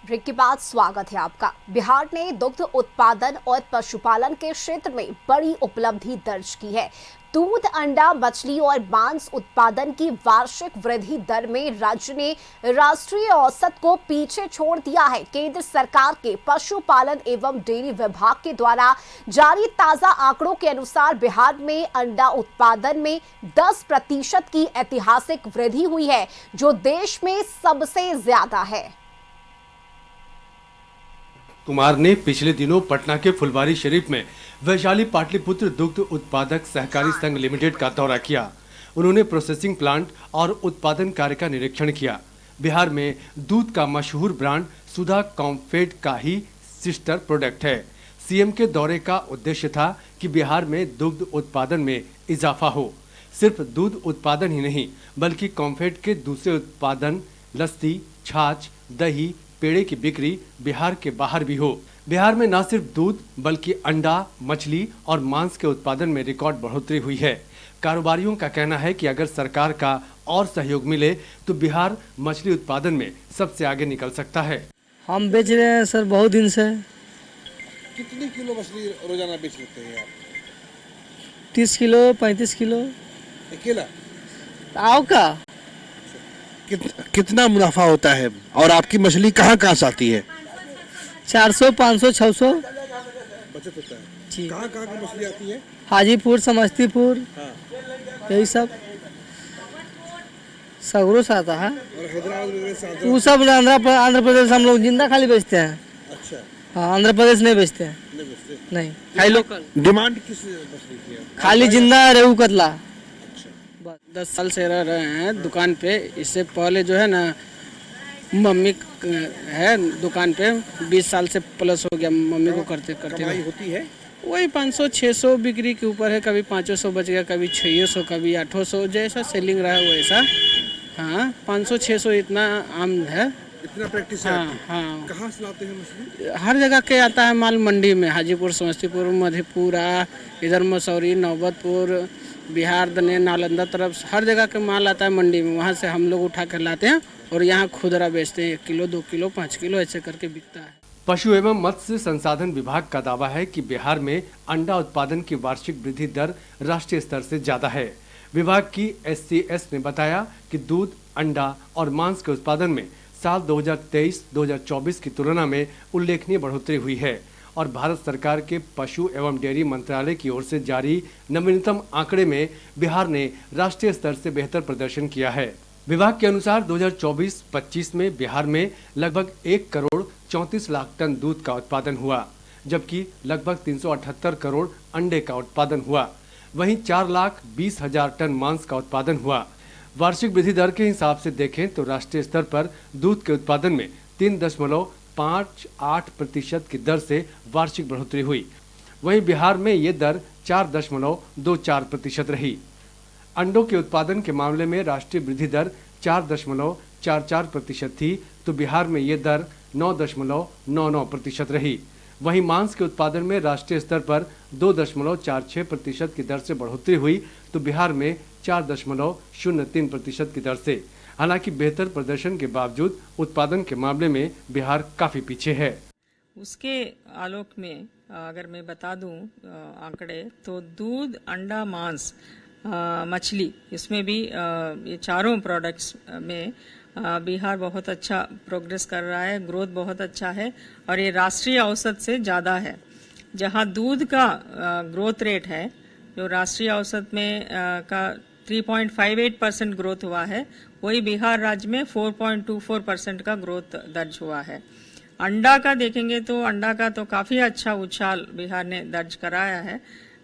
Break के बाद स्वागत है आपका। बिहार ने दुग्ध उत्पादन और पशुपालन के क्षेत्र में बड़ी उपलब्धि दर्ज की है। दूध, अंडा, मछली और मांस उत्पादन की वार्षिक वृद्धि दर में राज्य ने राष्ट्रीय औसत को पीछे छोड़ दिया है। केंद्र सरकार के पशुपालन एवं डेयरी विभाग के द्वारा जारी ताजा आंकड़ों के अनुसार बिहार में अंडा उत्पादन में 10% की ऐतिहासिक वृद्धि हुई है, जो देश में सबसे ज्यादा है। कुमार ने पिछले दिनों पटना के फुलवारी शरीफ में वैशाली पाटलिपुत्र दुग्ध उत्पादक सहकारी संघ लिमिटेड का दौरा किया। उन्होंने प्रोसेसिंग प्लांट और उत्पादन कार्य का निरीक्षण किया। बिहार में दूध का मशहूर ब्रांड सुधा कॉम्फेड का ही सिस्टर प्रोडक्ट है। सीएम के दौरे का उद्देश्य था कि बिहार में दुग्ध उत्पादन में इजाफा हो। सिर्फ दूध उत्पादन ही नहीं, बल्कि कॉम्फेड के दूसरे उत्पादन लस्सी, छाछ, दही, पेड़े की बिक्री बिहार के बाहर भी हो। बिहार में न सिर्फ दूध बल्कि अंडा, मछली और मांस के उत्पादन में रिकॉर्ड बढ़ोतरी हुई है। कारोबारियों का कहना है कि अगर सरकार का और सहयोग मिले तो बिहार मछली उत्पादन में सबसे आगे निकल सकता है। हम बेच रहे हैं सर बहुत दिन से। कितनी किलो मछली रोजाना बेच लेते हैं आप? 30 किलो 35 किलो। अकेला? आओ का कितना मुनाफा होता है और आपकी मछली कहाँ कहाँ से आती है? 400 500 600 बचत होता है जी। कहाँ कहाँ की मछली आती है? हाजीपुर, समस्तीपुर, हाँ। यही सब सगरों से आता है। और हैदराबाद वगैरह से आता है? वो सब आंध्र प्रदेश हम लोग जिंदा खाली बेचते हैं। अच्छा, हाँ, आंध्र प्रदेश नहीं बेचते हैं। नहीं बेचते? नहीं, खाली लोकल। डिमांड किस मछली की है? खाली जिंदा रेहू कतला। 10 साल से रह रहे हैं दुकान पे। इससे पहले जो है ना मम्मी है दुकान पे, 20 साल से प्लस हो गया मम्मी को करते करते। कमाई होती है? वही 500-600 बिक्री के ऊपर है। कभी 500 बच गया, कभी 600, कभी 800, जैसा सेलिंग रहा है वैसा। हाँ, 500-600 इतना आम है। इतना प्रैक्टिस है हाँ आपकी? हाँ, कहाँ से लाते हैं मछली? हर जगह के आता है माल मंडी में। हाजीपुर, समस्तीपुर, मधेपुरा, इधर मसौरी, नौबतपुर, बिहार, दने, नालंदा तरफ हर जगह के माल आता है मंडी में। वहाँ से हम लोग उठा कर लाते हैं और यहाँ खुदरा बेचते हैं। 1 किलो 2 किलो 5 किलो ऐसे करके बिकता है। पशु एवं मत्स्य संसाधन विभाग का दावा है कि बिहार में अंडा उत्पादन की वार्षिक वृद्धि दर राष्ट्रीय स्तर से ज्यादा है। विभाग की SCS ने बताया कि दूध, अंडा और मांस के उत्पादन में साल 2023-2024 की तुलना में उल्लेखनीय बढ़ोतरी हुई है और भारत सरकार के पशु एवं डेयरी मंत्रालय की ओर से जारी नवीनतम आंकड़े में बिहार ने राष्ट्रीय स्तर से बेहतर प्रदर्शन किया है। विभाग के अनुसार 2024-25 में बिहार में लगभग 1 करोड़ 34 लाख टन दूध का उत्पादन हुआ, जबकि लगभग 378 करोड़ अंडे का उत्पादन हुआ। वहीं 4,20,000 टन मांस का उत्पादन हुआ। वार्षिक वृद्धि दर के हिसाब से देखें तो राष्ट्रीय स्तर पर दूध के उत्पादन में 3.58% की दर से वार्षिक बढ़ोतरी हुई। वहीं बिहार में ये दर 4.24% रही। अंडों के उत्पादन के मामले में राष्ट्रीय वृद्धि दर 4.44% थी, तो बिहार में ये दर 9.99% रही। वहीं मांस के उत्पादन में राष्ट्रीय स्तर पर 2.46% की दर से बढ़ोतरी हुई, तो बिहार में 4.03% की दर से। हालांकि बेहतर प्रदर्शन के बावजूद उत्पादन के मामले में बिहार काफी पीछे है। उसके आलोक में अगर मैं बता दूं आंकड़े, तो दूध, अंडा, मांस, मछली, इसमें भी ये चारों प्रोडक्ट्स में बिहार बहुत अच्छा प्रोग्रेस कर रहा है। ग्रोथ बहुत अच्छा है और ये राष्ट्रीय औसत से ज़्यादा है। जहां दूध का ग्रोथ रेट है, जो राष्ट्रीय औसत में का 3.58% ग्रोथ हुआ है, वही बिहार राज्य में 4.24% का ग्रोथ दर्ज हुआ है। अंडा का देखेंगे तो अंडा का तो काफ़ी अच्छा उछाल बिहार ने दर्ज कराया है।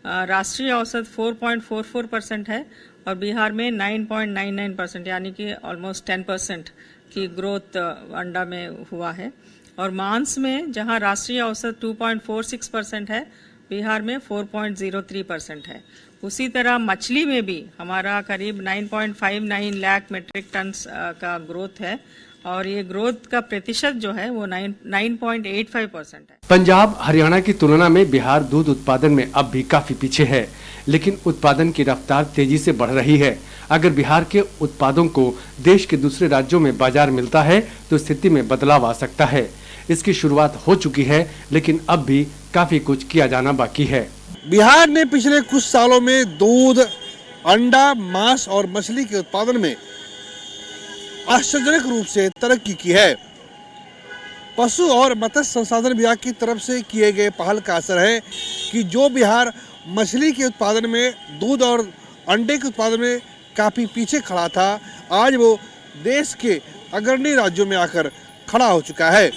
राष्ट्रीय औसत 4.44% है और बिहार में 9.99%, यानी कि ऑलमोस्ट 10% की ग्रोथ अंडा में हुआ है। और मांस में जहां राष्ट्रीय औसत 2.46% है, बिहार में 4.03% है। उसी तरह मछली में भी हमारा करीब 9.59 लाख मेट्रिक टन का ग्रोथ है और ये ग्रोथ का प्रतिशत जो है वो 9.85% है। पंजाब हरियाणा की तुलना में बिहार दूध उत्पादन में अब भी काफी पीछे है, लेकिन उत्पादन की रफ्तार तेजी से बढ़ रही है। अगर बिहार के उत्पादों को देश के दूसरे राज्यों में बाजार मिलता है तो स्थिति में बदलाव आ सकता है। इसकी शुरुआत हो चुकी है, लेकिन अब भी काफी कुछ किया जाना बाकी है। बिहार ने पिछले कुछ सालों में दूध, अंडा, मांस और मछली के उत्पादन में आश्चर्यजनक रूप से तरक्की की है। पशु और मत्स्य संसाधन विभाग की तरफ से किए गए पहल का असर है कि जो बिहार मछली के उत्पादन में, दूध और अंडे के उत्पादन में काफ़ी पीछे खड़ा था, आज वो देश के अग्रणी राज्यों में आकर खड़ा हो चुका है।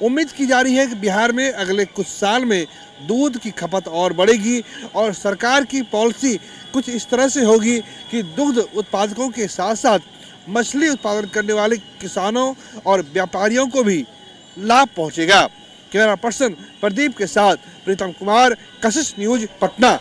उम्मीद की जा रही है कि बिहार में अगले कुछ साल में दूध की खपत और बढ़ेगी और सरकार की पॉलिसी कुछ इस तरह से होगी कि दुग्ध उत्पादकों के साथ साथ मछली उत्पादन करने वाले किसानों और व्यापारियों को भी लाभ पहुंचेगा। कैमरा पर्सन प्रदीप के साथ प्रीतम कुमार, कशिश न्यूज, पटना।